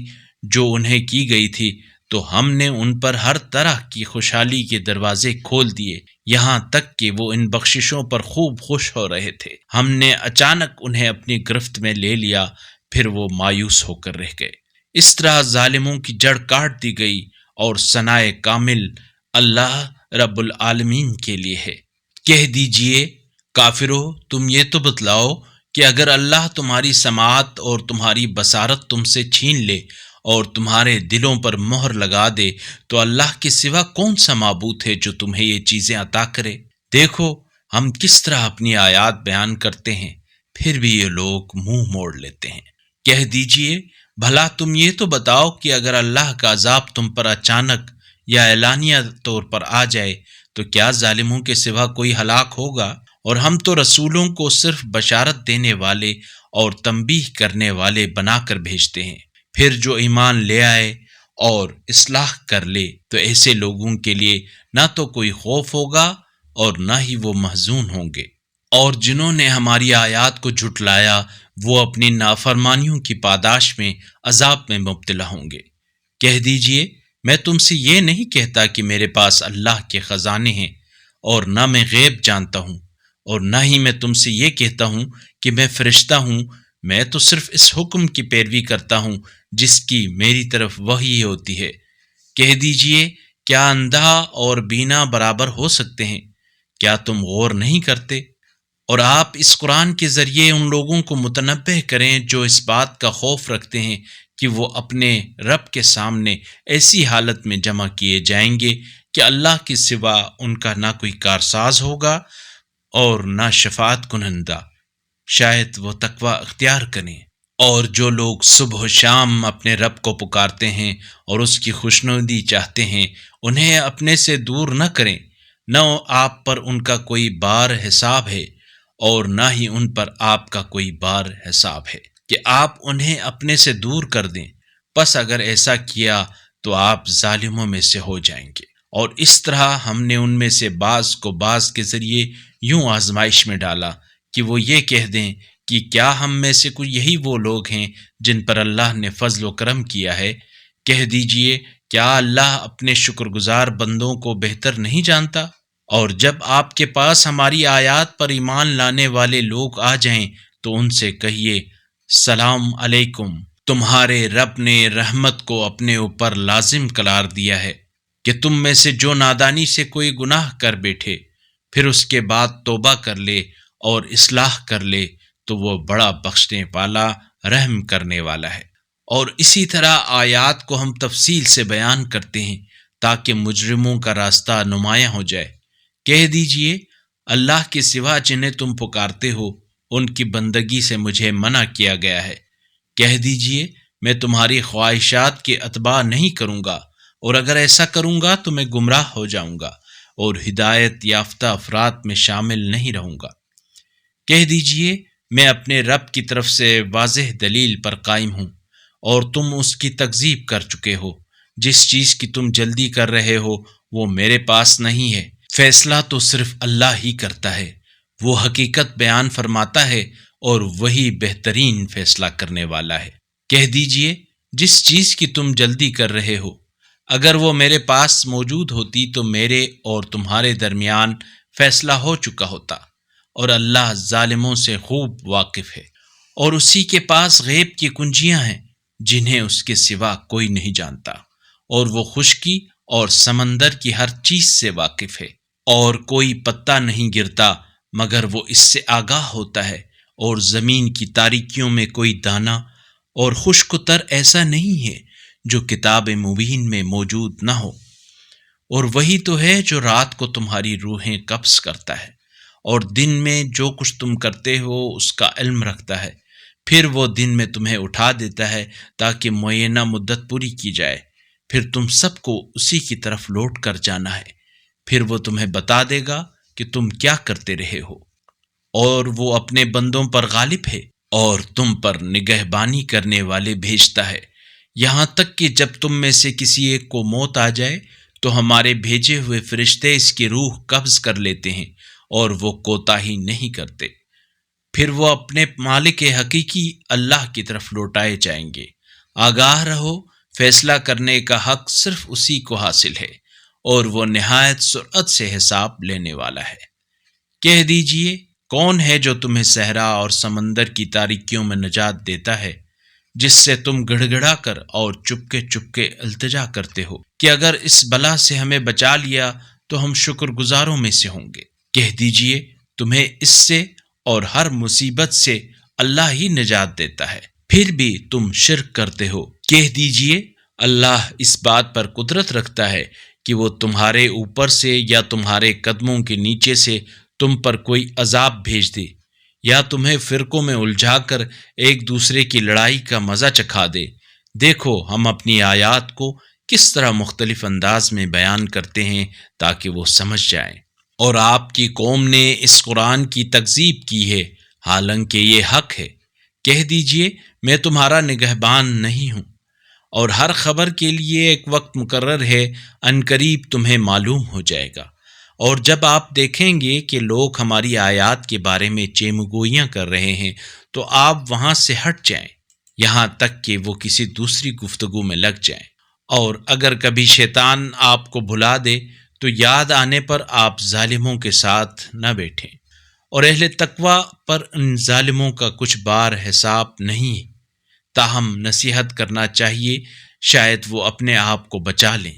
جو انہیں کی گئی تھی تو ہم نے ان پر ہر طرح کی خوشحالی کے دروازے کھول دیے، یہاں تک کہ وہ ان بخششوں پر خوب خوش ہو رہے تھے۔ ہم نے اچانک انہیں اپنی گرفت میں لے لیا، پھر وہ مایوس ہو کر رہ گئے۔ اس طرح ظالموں کی جڑ کاٹ دی گئی، اور ثنائے کامل اللہ رب العالمین کے لیے ہے۔ کہہ دیجئے کافرو، تم یہ تو بتلاؤ کہ اگر اللہ تمہاری سماعت اور تمہاری بصارت تم سے چھین لے اور تمہارے دلوں پر مہر لگا دے تو اللہ کے سوا کون سا معبود ہے جو تمہیں یہ چیزیں عطا کرے؟ دیکھو ہم کس طرح اپنی آیات بیان کرتے ہیں، پھر بھی یہ لوگ منہ موڑ لیتے ہیں۔ کہہ دیجئے بھلا تم یہ تو بتاؤ کہ اگر اللہ کا عذاب تم پر اچانک یا اعلانیہ طور پر آ جائے تو کیا ظالموں کے سوا کوئی ہلاک ہوگا؟ اور ہم تو رسولوں کو صرف بشارت دینے والے اور تنبیہ کرنے والے بنا کر بھیجتے ہیں، پھر جو ایمان لے آئے اور اصلاح کر لے تو ایسے لوگوں کے لیے نہ تو کوئی خوف ہوگا اور نہ ہی وہ محزون ہوں گے، اور جنہوں نے ہماری آیات کو جھٹلایا وہ اپنی نافرمانیوں کی پاداش میں عذاب میں مبتلا ہوں گے۔ کہہ دیجئے میں تم سے یہ نہیں کہتا کہ میرے پاس اللہ کے خزانے ہیں، اور نہ میں غیب جانتا ہوں، اور نہ ہی میں تم سے یہ کہتا ہوں کہ میں فرشتہ ہوں، میں تو صرف اس حکم کی پیروی کرتا ہوں جس کی میری طرف وحی ہوتی ہے۔ کہہ دیجئے کیا اندھا اور بینا برابر ہو سکتے ہیں؟ کیا تم غور نہیں کرتے؟ اور آپ اس قرآن کے ذریعے ان لوگوں کو متنبہ کریں جو اس بات کا خوف رکھتے ہیں کہ وہ اپنے رب کے سامنے ایسی حالت میں جمع کیے جائیں گے کہ اللہ کے سوا ان کا نہ کوئی کارساز ہوگا اور نہ شفاعت کنندہ، شاید وہ تقوی اختیار کریں۔ اور جو لوگ صبح و شام اپنے رب کو پکارتے ہیں اور اس کی خوشنودی چاہتے ہیں انہیں اپنے سے دور نہ کریں، نہ آپ پر ان کا کوئی بار حساب ہے اور نہ ہی ان پر آپ کا کوئی بار حساب ہے کہ آپ انہیں اپنے سے دور کر دیں، پس اگر ایسا کیا تو آپ ظالموں میں سے ہو جائیں گے۔ اور اس طرح ہم نے ان میں سے بعض کو بعض کے ذریعے یوں آزمائش میں ڈالا کہ وہ یہ کہہ دیں کہ کیا ہم میں سے کوئی یہی وہ لوگ ہیں جن پر اللہ نے فضل و کرم کیا ہے؟ کہہ دیجئے کیا اللہ اپنے شکر گزار بندوں کو بہتر نہیں جانتا؟ اور جب آپ کے پاس ہماری آیات پر ایمان لانے والے لوگ آ جائیں تو ان سے کہیے سلام علیکم، تمہارے رب نے رحمت کو اپنے اوپر لازم قرار دیا ہے کہ تم میں سے جو نادانی سے کوئی گناہ کر بیٹھے پھر اس کے بعد توبہ کر لے اور اصلاح کر لے تو وہ بڑا بخشنے والا رحم کرنے والا ہے۔ اور اسی طرح آیات کو ہم تفصیل سے بیان کرتے ہیں تاکہ مجرموں کا راستہ نمایاں ہو جائے۔ کہہ دیجئے اللہ کے سوا جنہیں تم پکارتے ہو ان کی بندگی سے مجھے منع کیا گیا ہے۔ کہہ دیجئے میں تمہاری خواہشات کے اتباع نہیں کروں گا، اور اگر ایسا کروں گا تو میں گمراہ ہو جاؤں گا اور ہدایت یافتہ افراد میں شامل نہیں رہوں گا۔ کہہ دیجئے میں اپنے رب کی طرف سے واضح دلیل پر قائم ہوں اور تم اس کی تکذیب کر چکے ہو۔ جس چیز کی تم جلدی کر رہے ہو وہ میرے پاس نہیں ہے، فیصلہ تو صرف اللہ ہی کرتا ہے۔ وہ حقیقت بیان فرماتا ہے اور وہی بہترین فیصلہ کرنے والا ہے۔ کہہ دیجئے جس چیز کی تم جلدی کر رہے ہو اگر وہ میرے پاس موجود ہوتی تو میرے اور تمہارے درمیان فیصلہ ہو چکا ہوتا، اور اللہ ظالموں سے خوب واقف ہے۔ اور اسی کے پاس غیب کی کنجیاں ہیں جنہیں اس کے سوا کوئی نہیں جانتا، اور وہ خشکی اور سمندر کی ہر چیز سے واقف ہے، اور کوئی پتا نہیں گرتا مگر وہ اس سے آگاہ ہوتا ہے، اور زمین کی تاریکیوں میں کوئی دانہ اور خشک تر ایسا نہیں ہے جو کتاب مبین میں موجود نہ ہو۔ اور وہی تو ہے جو رات کو تمہاری روحیں قبض کرتا ہے اور دن میں جو کچھ تم کرتے ہو اس کا علم رکھتا ہے، پھر وہ دن میں تمہیں اٹھا دیتا ہے تاکہ معینہ مدت پوری کی جائے، پھر تم سب کو اسی کی طرف لوٹ کر جانا ہے، پھر وہ تمہیں بتا دے گا کہ تم کیا کرتے رہے ہو، اور وہ اپنے بندوں پر غالب ہے اور تم پر نگہبانی کرنے والے بھیجتا ہے، یہاں تک کہ جب تم میں سے کسی ایک کو موت آ جائے تو ہمارے بھیجے ہوئے فرشتے اس کی روح قبض کر لیتے ہیں اور وہ کوتاہی نہیں کرتے، پھر وہ اپنے مالک حقیقی اللہ کی طرف لوٹائے جائیں گے۔ آگاہ رہو، فیصلہ کرنے کا حق صرف اسی کو حاصل ہے اور وہ نہایت سرعت سے حساب لینے والا ہے۔ کہہ دیجئے کون ہے جو تمہیں صحرا اور سمندر کی تاریکیوں میں نجات دیتا ہے، جس سے تم گڑ گڑا کر اور چپکے چپکے التجا کرتے ہو کہ اگر اس بلا سے ہمیں بچا لیا تو ہم شکر گزاروں میں سے ہوں گے۔ کہہ دیجئے تمہیں اس سے اور ہر مصیبت سے اللہ ہی نجات دیتا ہے، پھر بھی تم شرک کرتے ہو۔ کہہ دیجئے اللہ اس بات پر قدرت رکھتا ہے کہ وہ تمہارے اوپر سے یا تمہارے قدموں کے نیچے سے تم پر کوئی عذاب بھیج دے، یا تمہیں فرقوں میں الجھا کر ایک دوسرے کی لڑائی کا مزہ چکھا دے۔ دیکھو ہم اپنی آیات کو کس طرح مختلف انداز میں بیان کرتے ہیں تاکہ وہ سمجھ جائیں۔ اور آپ کی قوم نے اس قرآن کی تکذیب کی ہے حالانکہ یہ حق ہے۔ کہہ دیجئے میں تمہارا نگہبان نہیں ہوں، اور ہر خبر کے لیے ایک وقت مقرر ہے، عنقریب تمہیں معلوم ہو جائے گا۔ اور جب آپ دیکھیں گے کہ لوگ ہماری آیات کے بارے میں چیمگوئیاں کر رہے ہیں تو آپ وہاں سے ہٹ جائیں یہاں تک کہ وہ کسی دوسری گفتگو میں لگ جائیں، اور اگر کبھی شیطان آپ کو بھلا دے تو یاد آنے پر آپ ظالموں کے ساتھ نہ بیٹھیں، اور اہل تقوی پر ان ظالموں کا کچھ بار حساب نہیں ہے، تاہم نصیحت کرنا چاہیے، شاید وہ اپنے آپ کو بچا لیں۔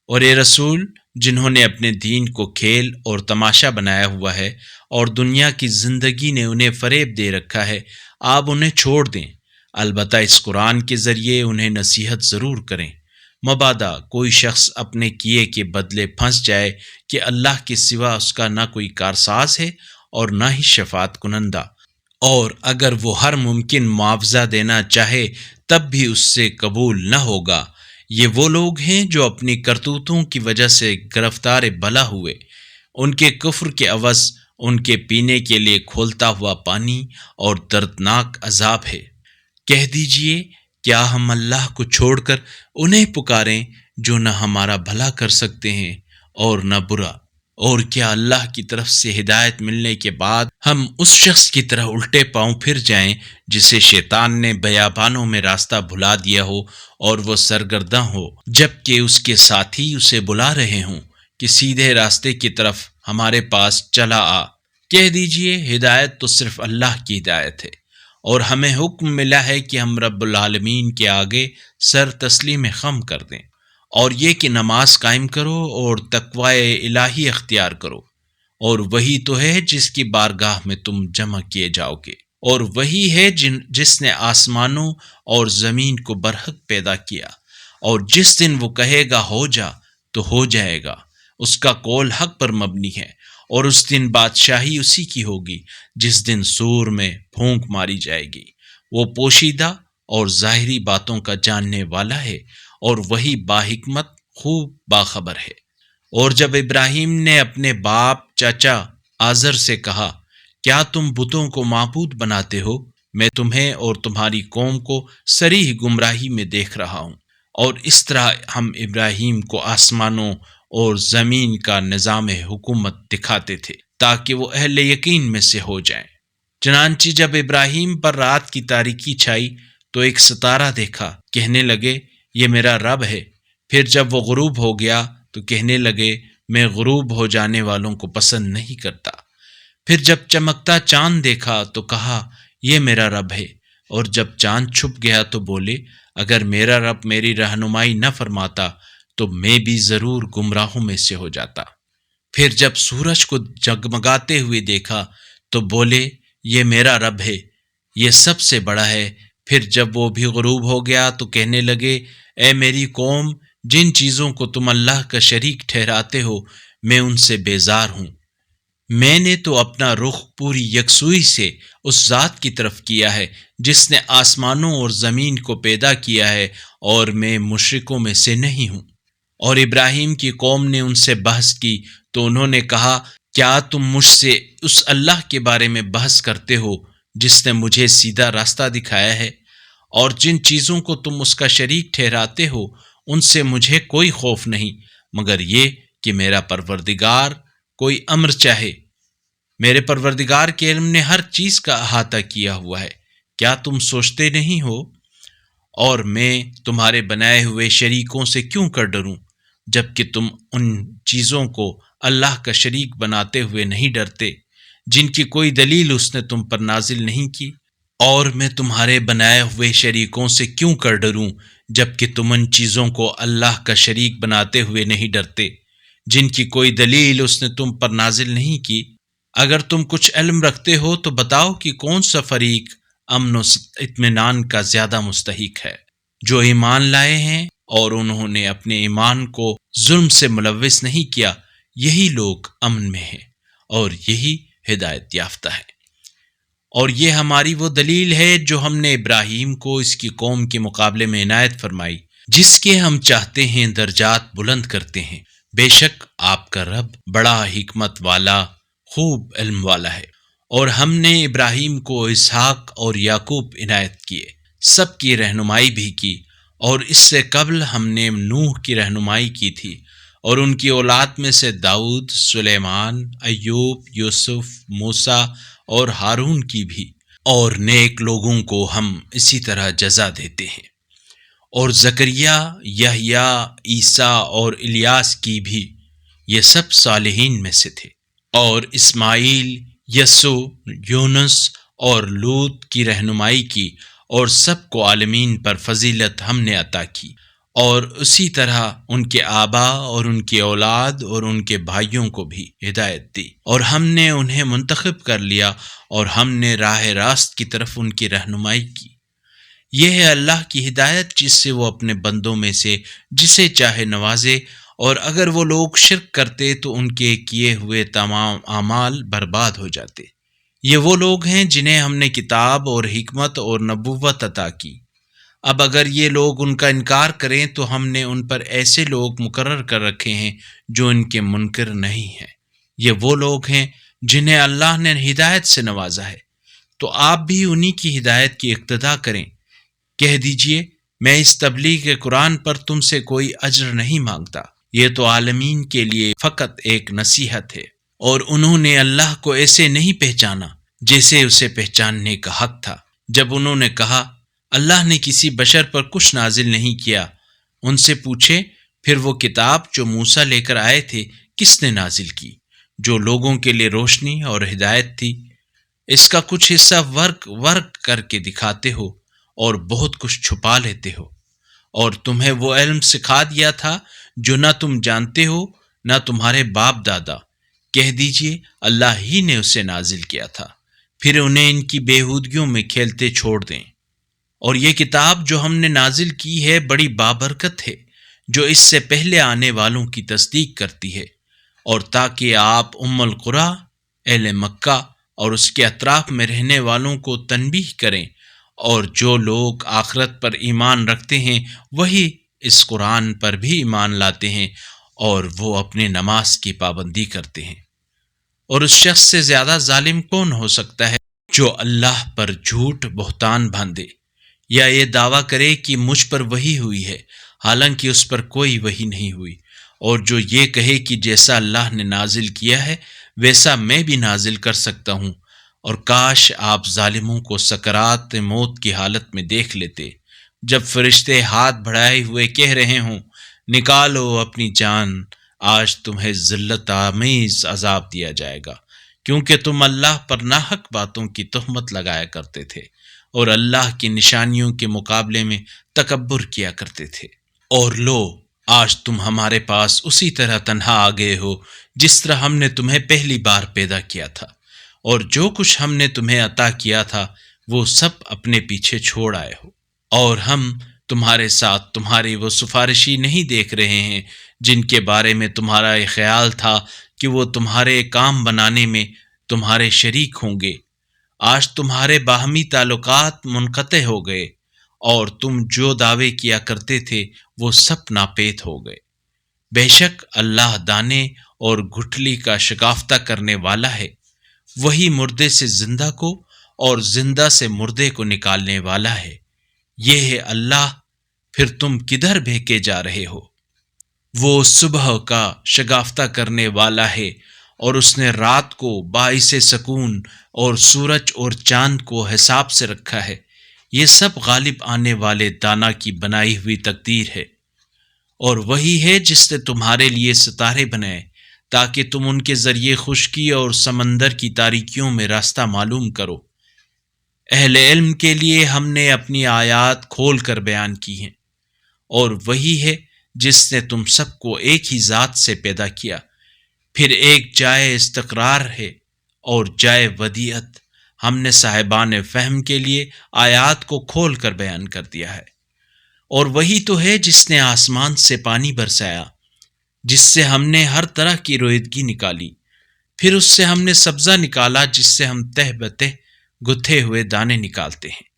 اور اے رسول، جنہوں نے اپنے دین کو کھیل اور تماشا بنایا ہوا ہے اور دنیا کی زندگی نے انہیں فریب دے رکھا ہے، آپ انہیں چھوڑ دیں، البتہ اس قرآن کے ذریعے انہیں نصیحت ضرور کریں، مبادا کوئی شخص اپنے کیے کے بدلے پھنس جائے کہ اللہ کے سوا اس کا نہ کوئی کارساز ہے اور نہ ہی شفاعت کنندہ، اور اگر وہ ہر ممکن معاوضہ دینا چاہے تب بھی اس سے قبول نہ ہوگا۔ یہ وہ لوگ ہیں جو اپنی کرتوتوں کی وجہ سے گرفتار بلا ہوئے، ان کے کفر کے عوض ان کے پینے کے لیے کھولتا ہوا پانی اور دردناک عذاب ہے۔ کہہ دیجئے کیا ہم اللہ کو چھوڑ کر انہیں پکاریں جو نہ ہمارا بھلا کر سکتے ہیں اور نہ برا؟ اور کیا اللہ کی طرف سے ہدایت ملنے کے بعد ہم اس شخص کی طرح الٹے پاؤں پھر جائیں جسے شیطان نے بیابانوں میں راستہ بھلا دیا ہو اور وہ سرگرداں ہو، جبکہ اس کے ساتھی اسے بلا رہے ہوں کہ سیدھے راستے کی طرف ہمارے پاس چلا آ؟ کہہ دیجئے ہدایت تو صرف اللہ کی ہدایت ہے، اور ہمیں حکم ملا ہے کہ ہم رب العالمین کے آگے سر تسلیم خم کر دیں، اور یہ کہ نماز قائم کرو اور تقوی الہی اختیار کرو، اور وہی تو ہے جس کی بارگاہ میں تم جمع کیے جاؤ گے، اور وہی ہے جس نے آسمانوں اور زمین کو برحق پیدا کیا، اور جس دن وہ کہے گا ہو جا تو ہو جائے گا، اس کا قول حق پر مبنی ہے، اور اس دن بادشاہی اسی کی ہوگی جس دن سور میں پھونک ماری جائے گی۔ وہ پوشیدہ اور ظاہری باتوں کا جاننے والا ہے، اور وہی باحکمت خوب باخبر ہے۔ اور جب ابراہیم نے اپنے باپ چچا آزر سے کہا، کیا تم بتوں کو معبود بناتے ہو؟ میں تمہیں اور تمہاری قوم کو صریح گمراہی میں دیکھ رہا ہوں۔ اور اس طرح ہم ابراہیم کو آسمانوں اور زمین کا نظام حکومت دکھاتے تھے تاکہ وہ اہل یقین میں سے ہو جائیں۔ چنانچہ جب ابراہیم پر رات کی تاریکی چھائی تو ایک ستارہ دیکھا، کہنے لگے یہ میرا رب ہے۔ پھر جب وہ غروب ہو گیا تو کہنے لگے میں غروب ہو جانے والوں کو پسند نہیں کرتا۔ پھر جب چمکتا چاند دیکھا تو کہا یہ میرا رب ہے، اور جب چاند چھپ گیا تو بولے اگر میرا رب میری رہنمائی نہ فرماتا تو میں بھی ضرور گمراہوں میں سے ہو جاتا۔ پھر جب سورج کو جگمگاتے ہوئے دیکھا تو بولے یہ میرا رب ہے، یہ سب سے بڑا ہے۔ پھر جب وہ بھی غروب ہو گیا تو کہنے لگے اے میری قوم، جن چیزوں کو تم اللہ کا شریک ٹھہراتے ہو میں ان سے بیزار ہوں۔ میں نے تو اپنا رخ پوری یکسوئی سے اس ذات کی طرف کیا ہے جس نے آسمانوں اور زمین کو پیدا کیا ہے، اور میں مشرکوں میں سے نہیں ہوں۔ اور ابراہیم کی قوم نے ان سے بحث کی تو انہوں نے کہا کیا تم مجھ سے اس اللہ کے بارے میں بحث کرتے ہو جس نے مجھے سیدھا راستہ دکھایا ہے؟ اور جن چیزوں کو تم اس کا شریک ٹھہراتے ہو ان سے مجھے کوئی خوف نہیں، مگر یہ کہ میرا پروردگار کوئی امر چاہے۔ میرے پروردگار کے علم نے ہر چیز کا احاطہ کیا ہوا ہے، کیا تم سوچتے نہیں ہو؟ اور میں تمہارے بنائے ہوئے شریکوں سے کیوں کر ڈروں، جبکہ تم ان چیزوں کو اللہ کا شریک بناتے ہوئے نہیں ڈرتے جن کی کوئی دلیل اس نے تم پر نازل نہیں کی؟ اور میں تمہارے بنائے ہوئے شریکوں سے کیوں کر ڈروں جبکہ تم ان چیزوں کو اللہ کا شریک بناتے ہوئے نہیں ڈرتے جن کی کوئی دلیل اس نے تم پر نازل نہیں کی؟ اگر تم کچھ علم رکھتے ہو تو بتاؤ کہ کون سا فریق امن و اطمینان کا زیادہ مستحق ہے، جو ایمان لائے ہیں اور انہوں نے اپنے ایمان کو ظلم سے ملوث نہیں کیا، یہی لوگ امن میں ہیں اور یہی ہدایت یافتہ ہے۔ اور یہ ہماری وہ دلیل ہے جو ہم نے ابراہیم کو اس کی قوم کے مقابلے میں عنایت فرمائی، جس کے ہم چاہتے ہیں درجات بلند کرتے ہیں۔ بے شک آپ کا رب بڑا حکمت والا، خوب علم والا ہے۔ اور ہم نے ابراہیم کو اسحاق اور یعقوب عنایت کیے، سب کی رہنمائی بھی کی، اور اس سے قبل ہم نے نوح کی رہنمائی کی تھی، اور ان کی اولاد میں سے داؤد، سلیمان، ایوب، یوسف، موسیٰ اور ہارون کی بھی، اور نیک لوگوں کو ہم اسی طرح جزا دیتے ہیں۔ اور زکریا، یحییٰ، عیسیٰ اور الیاس کی بھی، یہ سب صالحین میں سے تھے۔ اور اسماعیل، یسوع، یونس اور لوط کی رہنمائی کی، اور سب کو عالمین پر فضیلت ہم نے عطا کی۔ اور اسی طرح ان کے آبا اور ان کی اولاد اور ان کے بھائیوں کو بھی ہدایت دی، اور ہم نے انہیں منتخب کر لیا، اور ہم نے راہ راست کی طرف ان کی رہنمائی کی۔ یہ ہے اللہ کی ہدایت جس سے وہ اپنے بندوں میں سے جسے چاہے نوازے، اور اگر وہ لوگ شرک کرتے تو ان کے کیے ہوئے تمام اعمال برباد ہو جاتے۔ یہ وہ لوگ ہیں جنہیں ہم نے کتاب اور حکمت اور نبوت عطا کی۔ اب اگر یہ لوگ ان کا انکار کریں تو ہم نے ان پر ایسے لوگ مقرر کر رکھے ہیں جو ان کے منکر نہیں ہیں۔ یہ وہ لوگ ہیں جنہیں اللہ نے ہدایت سے نوازا ہے، تو آپ بھی انہی کی ہدایت کی اقتداء کریں۔ کہہ دیجئے میں اس تبلیغ قرآن پر تم سے کوئی اجر نہیں مانگتا، یہ تو عالمین کے لیے فقط ایک نصیحت ہے، اور انہوں نے اللہ کو ایسے نہیں پہچانا جیسے اسے پہچاننے کا حق تھا۔ جب انہوں نے کہا اللہ نے کسی بشر پر کچھ نازل نہیں کیا، ان سے پوچھے پھر وہ کتاب جو موسیٰ لے کر آئے تھے کس نے نازل کی، جو لوگوں کے لیے روشنی اور ہدایت تھی؟ اس کا کچھ حصہ ورق کر کے دکھاتے ہو اور بہت کچھ چھپا لیتے ہو، اور تمہیں وہ علم سکھا دیا تھا جو نہ تم جانتے ہو نہ تمہارے باپ دادا۔ کہہ دیجئے اللہ ہی نے اسے نازل کیا تھا، پھر انہیں ان کی بےہودگیوں میں کھیلتے چھوڑ دیں۔ اور یہ کتاب جو ہم نے نازل کی ہے بڑی بابرکت ہے، جو اس سے پہلے آنے والوں کی تصدیق کرتی ہے، اور تاکہ آپ القریٰ اہل مکہ اور اس کے اطراف میں رہنے والوں کو تنبیہ کریں، اور جو لوگ آخرت پر ایمان رکھتے ہیں وہی اس قرآن پر بھی ایمان لاتے ہیں اور وہ اپنے نماز کی پابندی کرتے ہیں۔ اور اس شخص سے زیادہ ظالم کون ہو سکتا ہے جو اللہ پر جھوٹ بہتان باندھے یا یہ دعویٰ کرے کہ مجھ پر وحی ہوئی ہے حالانکہ اس پر کوئی وحی نہیں ہوئی، اور جو یہ کہے کہ جیسا اللہ نے نازل کیا ہے ویسا میں بھی نازل کر سکتا ہوں، اور کاش آپ ظالموں کو سکرات موت کی حالت میں دیکھ لیتے جب فرشتے ہاتھ بڑھائے ہوئے کہہ رہے ہوں نکالو اپنی جان، آج تمہیں ذلت آمیز عذاب دیا جائے گا، کیونکہ تم اللہ پر ناحق باتوں کی تہمت لگایا کرتے تھے اور اللہ کی نشانیوں کے مقابلے میں تکبر کیا کرتے تھے۔ اور لو، آج تم ہمارے پاس اسی طرح تنہا آ گئے ہو جس طرح ہم نے تمہیں پہلی بار پیدا کیا تھا، اور جو کچھ ہم نے تمہیں عطا کیا تھا وہ سب اپنے پیچھے چھوڑ آئے ہو، اور ہم تمہارے ساتھ تمہاری وہ سفارشی نہیں دیکھ رہے ہیں جن کے بارے میں تمہارا یہ خیال تھا کہ وہ تمہارے کام بنانے میں تمہارے شریک ہوں گے۔ آج تمہارے باہمی تعلقات منقطع ہو گئے، اور تم جو دعوے کیا کرتے تھے وہ سب ناپید ہو گئے۔ بے شک اللہ دانے اور گٹھلی کا شگافتہ کرنے والا ہے، وہی مردے سے زندہ کو اور زندہ سے مردے کو نکالنے والا ہے۔ یہ ہے اللہ، پھر تم کدھر بہکے جا رہے ہو؟ وہ صبح کا شگافتہ کرنے والا ہے، اور اس نے رات کو باعث سکون اور سورج اور چاند کو حساب سے رکھا ہے۔ یہ سب غالب آنے والے دانا کی بنائی ہوئی تقدیر ہے۔ اور وہی ہے جس نے تمہارے لیے ستارے بنائے تاکہ تم ان کے ذریعے خشکی اور سمندر کی تاریکیوں میں راستہ معلوم کرو۔ اہل علم کے لیے ہم نے اپنی آیات کھول کر بیان کی ہیں، اور وہی ہے جس نے تم سب کو ایک ہی ذات سے پیدا کیا، پھر ایک جائے استقرار ہے اور جائے ودیعت۔ ہم نے صاحبان فہم کے لیے آیات کو کھول کر بیان کر دیا ہے۔ اور وہی تو ہے جس نے آسمان سے پانی برسایا، جس سے ہم نے ہر طرح کی رویدگی نکالی، پھر اس سے ہم نے سبزہ نکالا جس سے ہم تہ بتہ گتھے ہوئے دانے نکالتے ہیں،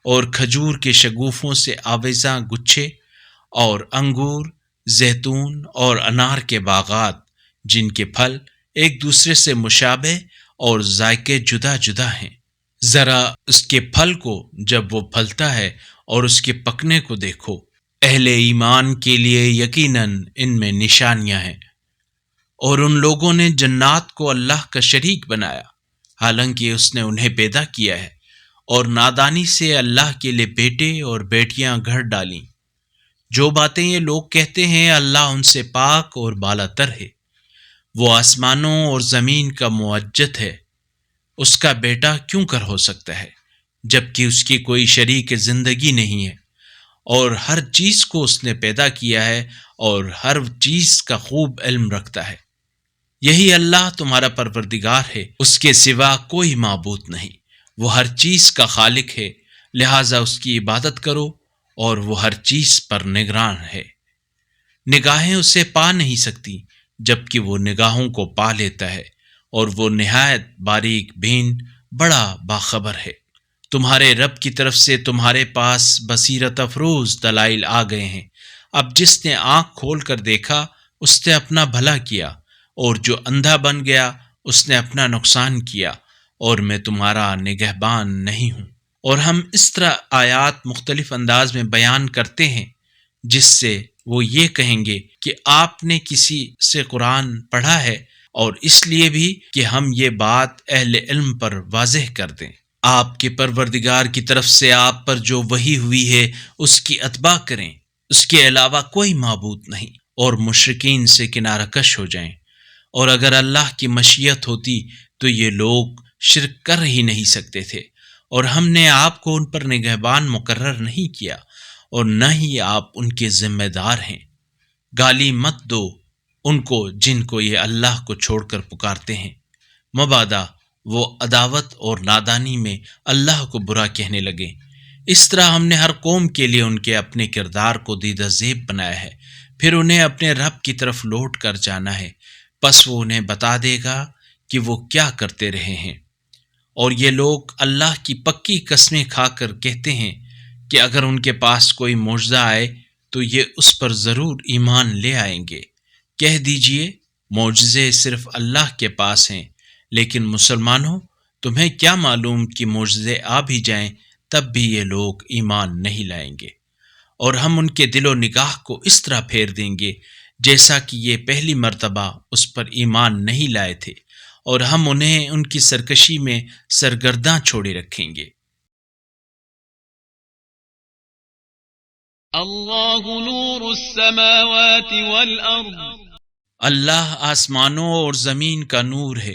اور کھجور کے شگوفوں سے آویزاں گچھے، اور انگور، زیتون اور انار کے باغات جن کے پھل ایک دوسرے سے مشابہ اور ذائقے جدا جدا ہیں۔ ذرا اس کے پھل کو جب وہ پھلتا ہے اور اس کے پکنے کو دیکھو، اہل ایمان کے لیے یقیناً ان میں نشانیاں ہیں۔ اور ان لوگوں نے جنات کو اللہ کا شریک بنایا حالانکہ اس نے انہیں پیدا کیا ہے، اور نادانی سے اللہ کے لیے بیٹے اور بیٹیاں گھر ڈالیں۔ جو باتیں یہ لوگ کہتے ہیں اللہ ان سے پاک اور بالا تر ہے، وہ آسمانوں اور زمین کا موجد ہے، اس کا بیٹا کیوں کر ہو سکتا ہے جبکہ اس کی کوئی شریک زندگی نہیں ہے، اور ہر چیز کو اس نے پیدا کیا ہے اور ہر چیز کا خوب علم رکھتا ہے۔ یہی اللہ تمہارا پروردگار ہے، اس کے سوا کوئی معبود نہیں، وہ ہر چیز کا خالق ہے، لہٰذا اس کی عبادت کرو، اور وہ ہر چیز پر نگران ہے۔ نگاہیں اسے پا نہیں سکتی جبکہ وہ نگاہوں کو پا لیتا ہے، اور وہ نہایت باریک بین بڑا باخبر ہے۔ تمہارے رب کی طرف سے تمہارے پاس بصیرت افروز دلائل آ گئے ہیں۔ اب جس نے آنکھ کھول کر دیکھا اس نے اپنا بھلا کیا، اور جو اندھا بن گیا اس نے اپنا نقصان کیا، اور میں تمہارا نگہبان نہیں ہوں۔ اور ہم اس طرح آیات مختلف انداز میں بیان کرتے ہیں جس سے وہ یہ کہیں گے کہ آپ نے کسی سے قرآن پڑھا ہے، اور اس لیے بھی کہ ہم یہ بات اہل علم پر واضح کر دیں۔ آپ کے پروردگار کی طرف سے آپ پر جو وحی ہوئی ہے اس کی اتباع کریں، اس کے علاوہ کوئی معبود نہیں، اور مشرکین سے کنارہ کش ہو جائیں۔ اور اگر اللہ کی مشیت ہوتی تو یہ لوگ شرک کر ہی نہیں سکتے تھے، اور ہم نے آپ کو ان پر نگہبان مقرر نہیں کیا، اور نہ ہی آپ ان کے ذمہ دار ہیں۔ گالی مت دو ان کو جن کو یہ اللہ کو چھوڑ کر پکارتے ہیں، مبادا وہ عداوت اور نادانی میں اللہ کو برا کہنے لگے۔ اس طرح ہم نے ہر قوم کے لیے ان کے اپنے کردار کو دیدہ زیب بنایا ہے، پھر انہیں اپنے رب کی طرف لوٹ کر جانا ہے، پس وہ انہیں بتا دے گا کہ وہ کیا کرتے رہے ہیں۔ اور یہ لوگ اللہ کی پکی قسمیں کھا کر کہتے ہیں کہ اگر ان کے پاس کوئی معجزہ آئے تو یہ اس پر ضرور ایمان لے آئیں گے۔ کہہ دیجئے معجزے صرف اللہ کے پاس ہیں، لیکن مسلمانوں تمہیں کیا معلوم کہ معجزے آ بھی جائیں تب بھی یہ لوگ ایمان نہیں لائیں گے، اور ہم ان کے دل و نگاہ کو اس طرح پھیر دیں گے جیسا کہ یہ پہلی مرتبہ اس پر ایمان نہیں لائے تھے، اور ہم انہیں ان کی سرکشی میں سرگرداں چھوڑے رکھیں گے۔ اللہ نور السماوات والارض، اللہ آسمانوں اور زمین کا نور ہے۔